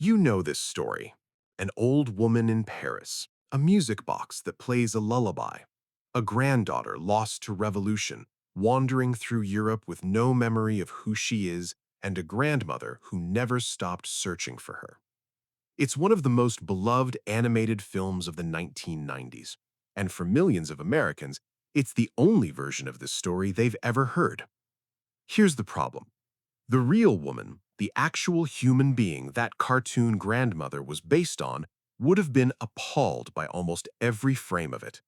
You know this story. An old woman in Paris, a music box that plays a lullaby, a granddaughter lost to revolution, wandering through Europe with no memory of who she is, and a grandmother who never stopped searching for her. It's one of the most beloved animated films of the 1990s, and for millions of Americans, it's the only version of this story they've ever heard. Here's the problem. The real woman, the actual human being that cartoon grandmother was based on, would have been appalled by almost every frame of it.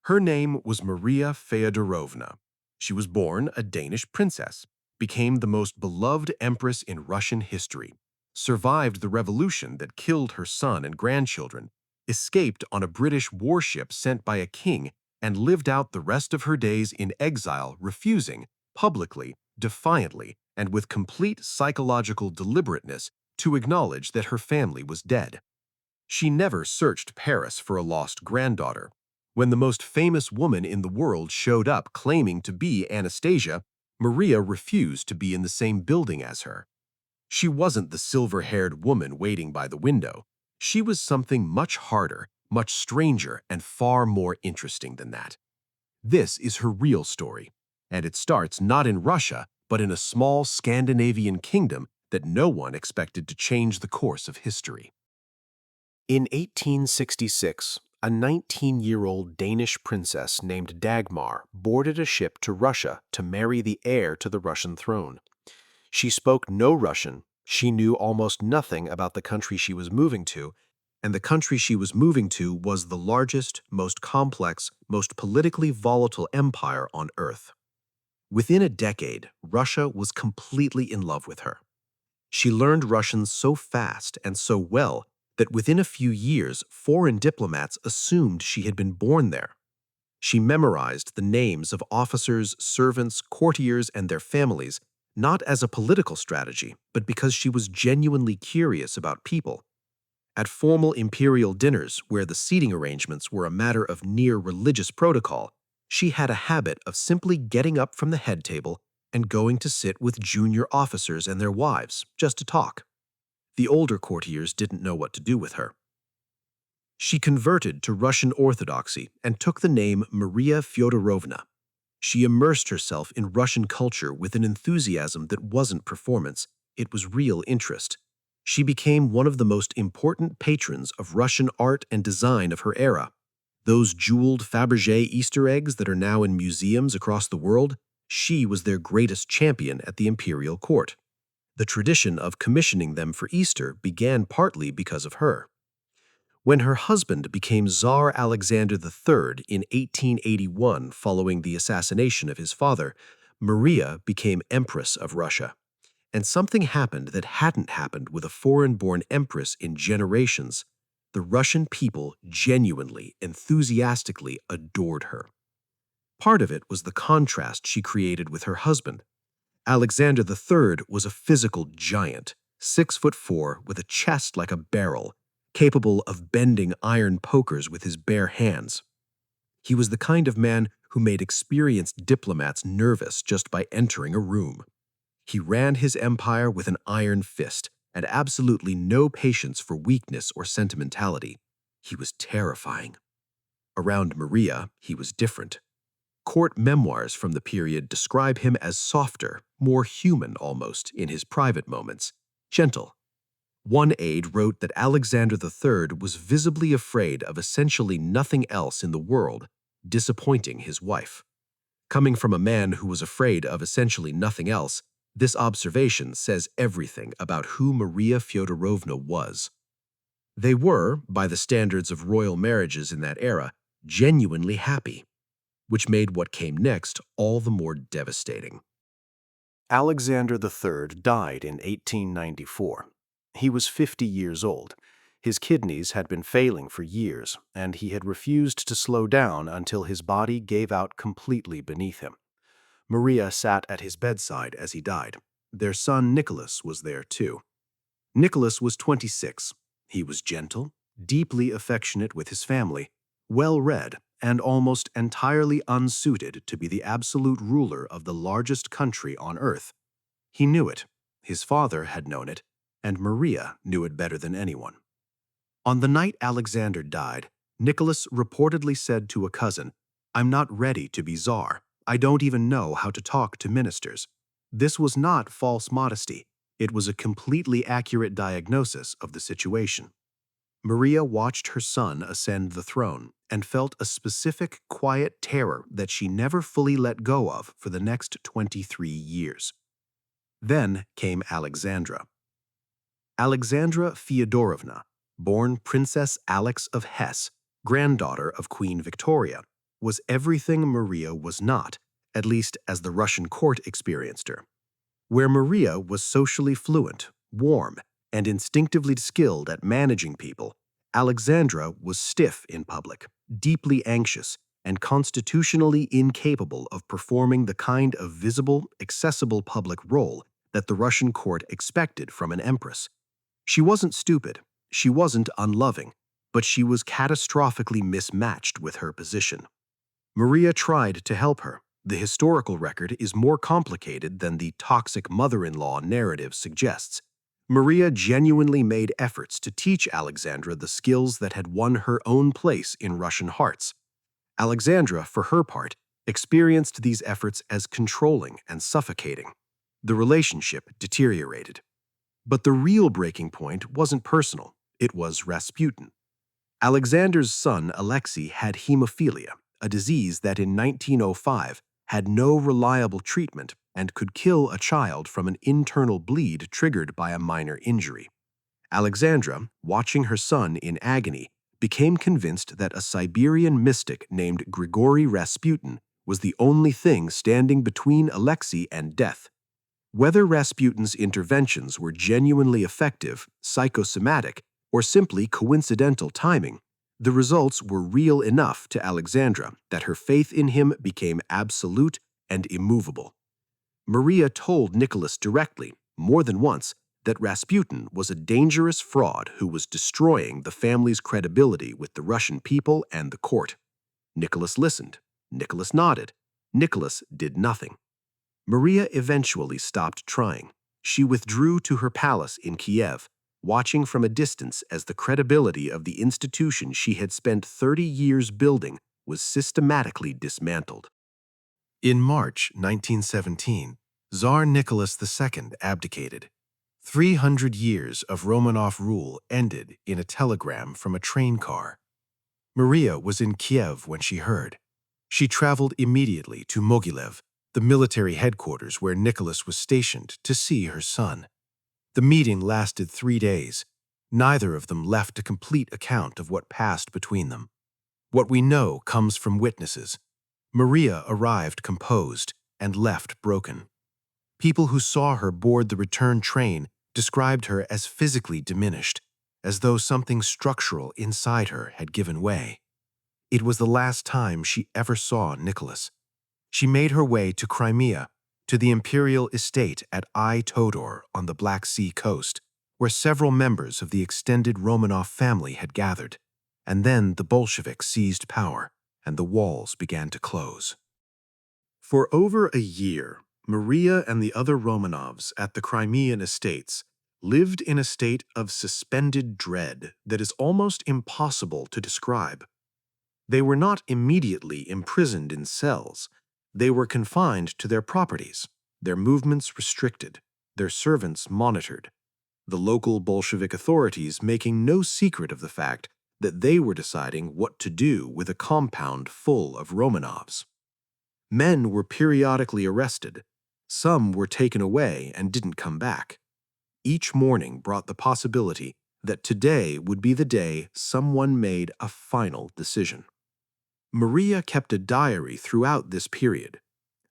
Her name was Maria Feodorovna. She was born a Danish princess, became the most beloved empress in Russian history, survived the revolution that killed her son and grandchildren, escaped on a British warship sent by a king, and lived out the rest of her days in exile, refusing, publicly, defiantly, and with complete psychological deliberateness, to acknowledge that her family was dead. She never searched Paris for a lost granddaughter. When the most famous woman in the world showed up claiming to be Anastasia, Maria refused to be in the same building as her. She wasn't the silver-haired woman waiting by the window. She was something much harder, much stranger, and far more interesting than that. This is her real story, and it starts not in Russia, but in a small Scandinavian kingdom that no one expected to change the course of history. In 1866, a 19-year-old Danish princess named Dagmar boarded a ship to Russia to marry the heir to the Russian throne. She spoke no Russian, she knew almost nothing about the country she was moving to, and the country she was moving to was the largest, most complex, most politically volatile empire on Earth. Within a decade, Russia was completely in love with her. She learned Russian so fast and so well that within a few years, foreign diplomats assumed she had been born there. She memorized the names of officers, servants, courtiers, and their families, not as a political strategy, but because she was genuinely curious about people. At formal imperial dinners, where the seating arrangements were a matter of near religious protocol, she had a habit of simply getting up from the head table and going to sit with junior officers and their wives, just to talk. The older courtiers didn't know what to do with her. She converted to Russian Orthodoxy and took the name Maria Feodorovna. She immersed herself in Russian culture with an enthusiasm that wasn't performance, it was real interest. She became one of the most important patrons of Russian art and design of her era. Those jeweled Fabergé Easter eggs that are now in museums across the world, she was their greatest champion at the imperial court. The tradition of commissioning them for Easter began partly because of her. When her husband became Tsar Alexander III in 1881 following the assassination of his father, Maria became Empress of Russia. And something happened that hadn't happened with a foreign-born empress in generations. The Russian people genuinely, enthusiastically adored her. Part of it was the contrast she created with her husband. Alexander III was a physical giant, 6'4", with a chest like a barrel, capable of bending iron pokers with his bare hands. He was the kind of man who made experienced diplomats nervous just by entering a room. He ran his empire with an iron fist and absolutely no patience for weakness or sentimentality. He was terrifying. Around Maria, he was different. Court memoirs from the period describe him as softer, more human almost, in his private moments, gentle. One aide wrote that Alexander III was visibly afraid of essentially nothing else in the world, disappointing his wife. Coming from a man who was afraid of essentially nothing else, this observation says everything about who Maria Feodorovna was. They were, by the standards of royal marriages in that era, genuinely happy, which made what came next all the more devastating. Alexander III died in 1894. He was 50 years old. His kidneys had been failing for years, and he had refused to slow down until his body gave out completely beneath him. Maria sat at his bedside as he died. Their son Nicholas was there too. Nicholas was 26. He was gentle, deeply affectionate with his family, well-read, and almost entirely unsuited to be the absolute ruler of the largest country on earth. He knew it. His father had known it, and Maria knew it better than anyone. On the night Alexander died, Nicholas reportedly said to a cousin, "I'm not ready to be Tsar. I don't even know how to talk to ministers." This was not false modesty. It was a completely accurate diagnosis of the situation. Maria watched her son ascend the throne and felt a specific, quiet terror that she never fully let go of for the next 23 years. Then came Alexandra. Alexandra Feodorovna, born Princess Alex of Hesse, granddaughter of Queen Victoria, was everything Maria was not, at least as the Russian court experienced her. Where Maria was socially fluent, warm, and instinctively skilled at managing people, Alexandra was stiff in public, deeply anxious, and constitutionally incapable of performing the kind of visible, accessible public role that the Russian court expected from an empress. She wasn't stupid, she wasn't unloving, but she was catastrophically mismatched with her position. Maria tried to help her. The historical record is more complicated than the toxic mother-in-law narrative suggests. Maria genuinely made efforts to teach Alexandra the skills that had won her own place in Russian hearts. Alexandra, for her part, experienced these efforts as controlling and suffocating. The relationship deteriorated. But the real breaking point wasn't personal, it was Rasputin. Alexander's son Alexei had hemophilia, a disease that in 1905 had no reliable treatment and could kill a child from an internal bleed triggered by a minor injury. Alexandra, watching her son in agony, became convinced that a Siberian mystic named Grigory Rasputin was the only thing standing between Alexei and death. Whether Rasputin's interventions were genuinely effective, psychosomatic, or simply coincidental timing, the results were real enough to Alexandra that her faith in him became absolute and immovable. Maria told Nicholas directly, more than once, that Rasputin was a dangerous fraud who was destroying the family's credibility with the Russian people and the court. Nicholas listened. Nicholas nodded. Nicholas did nothing. Maria eventually stopped trying. She withdrew to her palace in Kiev, watching from a distance as the credibility of the institution she had spent 30 years building was systematically dismantled. In March 1917, Tsar Nicholas II abdicated. 300 years of Romanov rule ended in a telegram from a train car. Maria was in Kiev when she heard. She traveled immediately to Mogilev, the military headquarters where Nicholas was stationed, to see her son. The meeting lasted 3 days. Neither of them left a complete account of what passed between them. What we know comes from witnesses. Maria arrived composed and left broken. People who saw her board the return train described her as physically diminished, as though something structural inside her had given way. It was the last time she ever saw Nicholas. She made her way to Crimea, to the imperial estate at Todor on the Black Sea coast, where several members of the extended Romanov family had gathered. And then the Bolsheviks seized power, and the walls began to close. For over a year, Maria and the other Romanovs at the Crimean estates lived in a state of suspended dread that is almost impossible to describe. They were not immediately imprisoned in cells. They were confined to their properties, their movements restricted, their servants monitored. The local Bolshevik authorities making no secret of the fact that they were deciding what to do with a compound full of Romanovs. Men were periodically arrested. Some were taken away and didn't come back. Each morning brought the possibility that today would be the day someone made a final decision. Maria kept a diary throughout this period.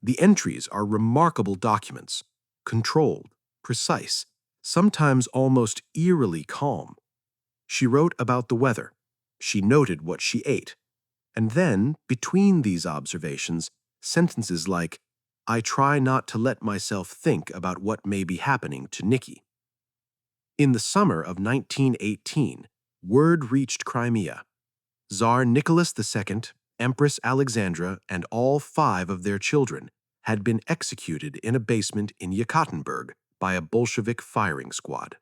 The entries are remarkable documents, controlled, precise, sometimes almost eerily calm. She wrote about the weather. She noted what she ate. And then, between these observations, sentences like, "I try not to let myself think about what may be happening to Nikki." In the summer of 1918, word reached Crimea. Tsar Nicholas II, Empress Alexandra, and all 5 of their children had been executed in a basement in Yekaterinburg by a Bolshevik firing squad.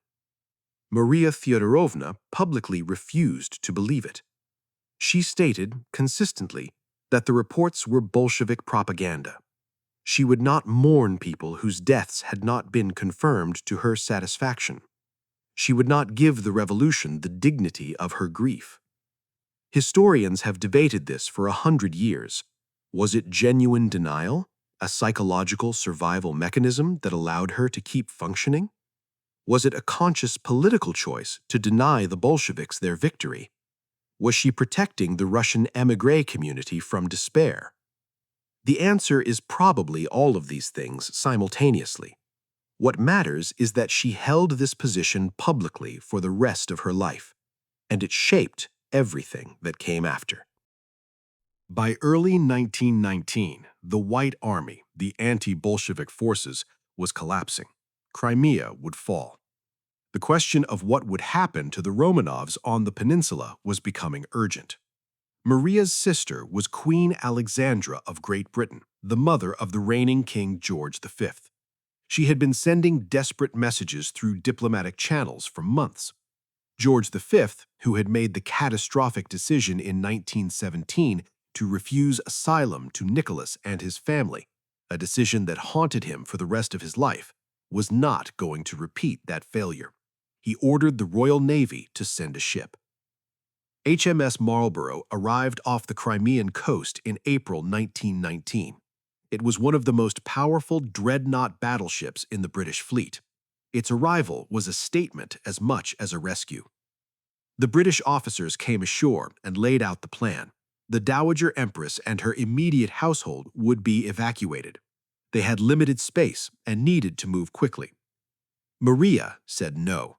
Maria Feodorovna publicly refused to believe it. She stated, consistently, that the reports were Bolshevik propaganda. She would not mourn people whose deaths had not been confirmed to her satisfaction. She would not give the revolution the dignity of her grief. Historians have debated this for 100 years. Was it genuine denial, a psychological survival mechanism that allowed her to keep functioning? Was it a conscious political choice to deny the Bolsheviks their victory? Was she protecting the Russian émigré community from despair? The answer is probably all of these things simultaneously. What matters is that she held this position publicly for the rest of her life, and it shaped everything that came after. By early 1919, the White Army, the anti-Bolshevik forces, was collapsing. Crimea would fall. The question of what would happen to the Romanovs on the peninsula was becoming urgent. Maria's sister was Queen Alexandra of Great Britain, the mother of the reigning King George V. She had been sending desperate messages through diplomatic channels for months. George V, who had made the catastrophic decision in 1917 to refuse asylum to Nicholas and his family, a decision that haunted him for the rest of his life, was not going to repeat that failure. He ordered the Royal Navy to send a ship. HMS Marlborough arrived off the Crimean coast in April 1919. It was one of the most powerful dreadnought battleships in the British fleet. Its arrival was a statement as much as a rescue. The British officers came ashore and laid out the plan. The Dowager Empress and her immediate household would be evacuated. They had limited space and needed to move quickly. Maria said no.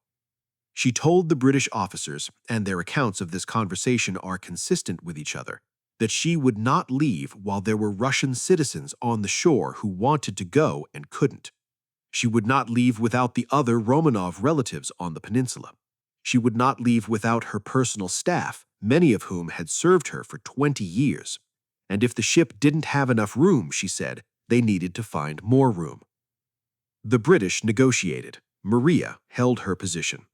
She told the British officers, and their accounts of this conversation are consistent with each other, that she would not leave while there were Russian citizens on the shore who wanted to go and couldn't. She would not leave without the other Romanov relatives on the peninsula. She would not leave without her personal staff, many of whom had served her for 20 years. And if the ship didn't have enough room, she said, they needed to find more room. The British negotiated. Maria held her position.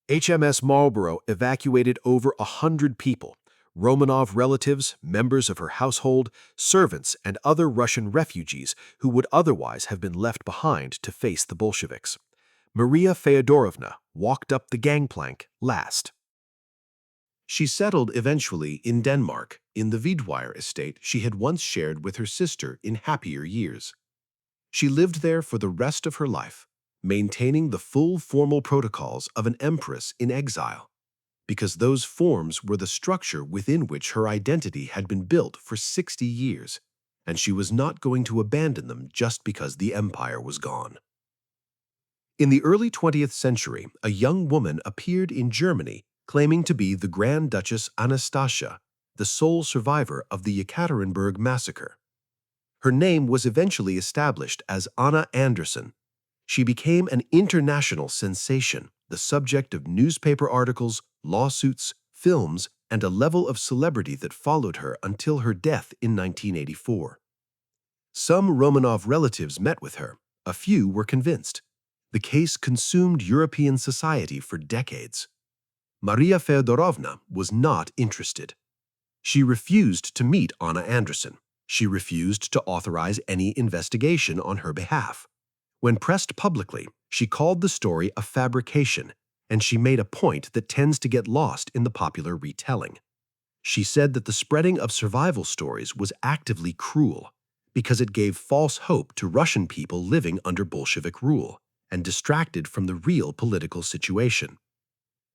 HMS Marlborough evacuated over 100 people, Romanov relatives, members of her household, servants, and other Russian refugees who would otherwise have been left behind to face the Bolsheviks. Maria Feodorovna walked up the gangplank last. She settled eventually in Denmark, in the Vidwire estate she had once shared with her sister in happier years. She lived there for the rest of her life, maintaining the full formal protocols of an empress in exile, because those forms were the structure within which her identity had been built for 60 years, and she was not going to abandon them just because the empire was gone. In the early 20th century, a young woman appeared in Germany claiming to be the Grand Duchess Anastasia, the sole survivor of the Yekaterinburg massacre. Her name was eventually established as Anna Anderson. She became an international sensation, the subject of newspaper articles, lawsuits, films, and a level of celebrity that followed her until her death in 1984. Some Romanov relatives met with her. A few were convinced. The case consumed European society for decades. Maria Feodorovna was not interested. She refused to meet Anna Anderson. She refused to authorize any investigation on her behalf. When pressed publicly, she called the story a fabrication, and she made a point that tends to get lost in the popular retelling. She said that the spreading of survival stories was actively cruel because it gave false hope to Russian people living under Bolshevik rule and distracted from the real political situation.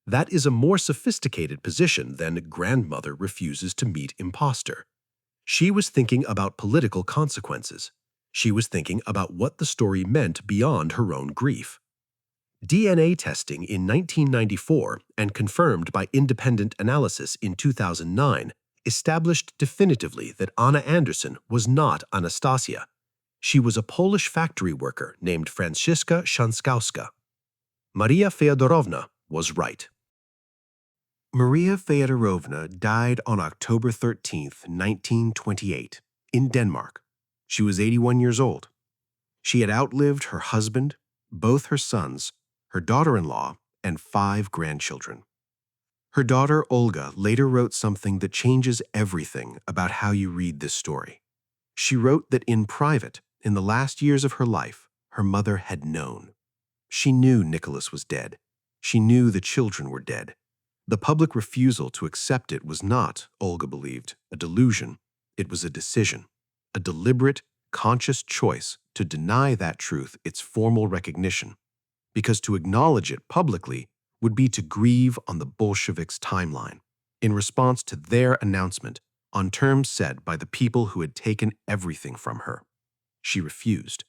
That is a more sophisticated position than grandmother refuses to meet impostor. She was thinking about political consequences. She was thinking about what the story meant beyond her own grief. DNA testing in 1994 and confirmed by independent analysis in 2009 established definitively that Anna Anderson was not Anastasia. She was a Polish factory worker named Franciszka Szankowska. Maria Feodorovna was right. Maria Feodorovna died on October 13, 1928, in Denmark. She was 81 years old. She had outlived her husband, both her sons, her daughter-in-law, and 5 grandchildren. Her daughter Olga later wrote something that changes everything about how you read this story. She wrote that in private, in the last years of her life, her mother had known. She knew Nicholas was dead. She knew the children were dead. The public refusal to accept it was not, Olga believed, a delusion. It was a decision, a deliberate, conscious choice to deny that truth its formal recognition, because to acknowledge it publicly would be to grieve on the Bolsheviks' timeline, in response to their announcement on terms set by the people who had taken everything from her. She refused.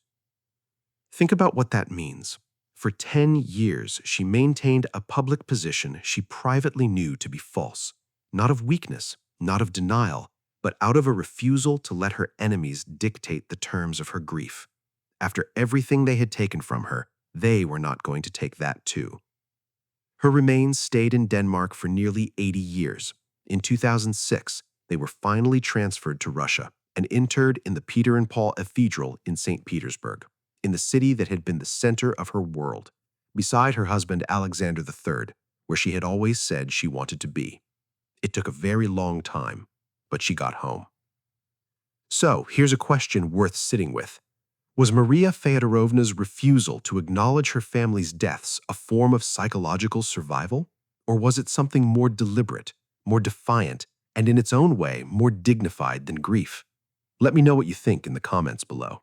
Think about what that means. For 10 years, she maintained a public position she privately knew to be false, not of weakness, not of denial, but out of a refusal to let her enemies dictate the terms of her grief. After everything they had taken from her, they were not going to take that too. Her remains stayed in Denmark for nearly 80 years. In 2006, they were finally transferred to Russia and interred in the Peter and Paul Cathedral in St. Petersburg, in the city that had been the center of her world, beside her husband Alexander III, where she had always said she wanted to be. It took a very long time, but she got home. So, here's a question worth sitting with. Was Maria Feodorovna's refusal to acknowledge her family's deaths a form of psychological survival? Or was it something more deliberate, more defiant, and in its own way more dignified than grief? Let me know what you think in the comments below.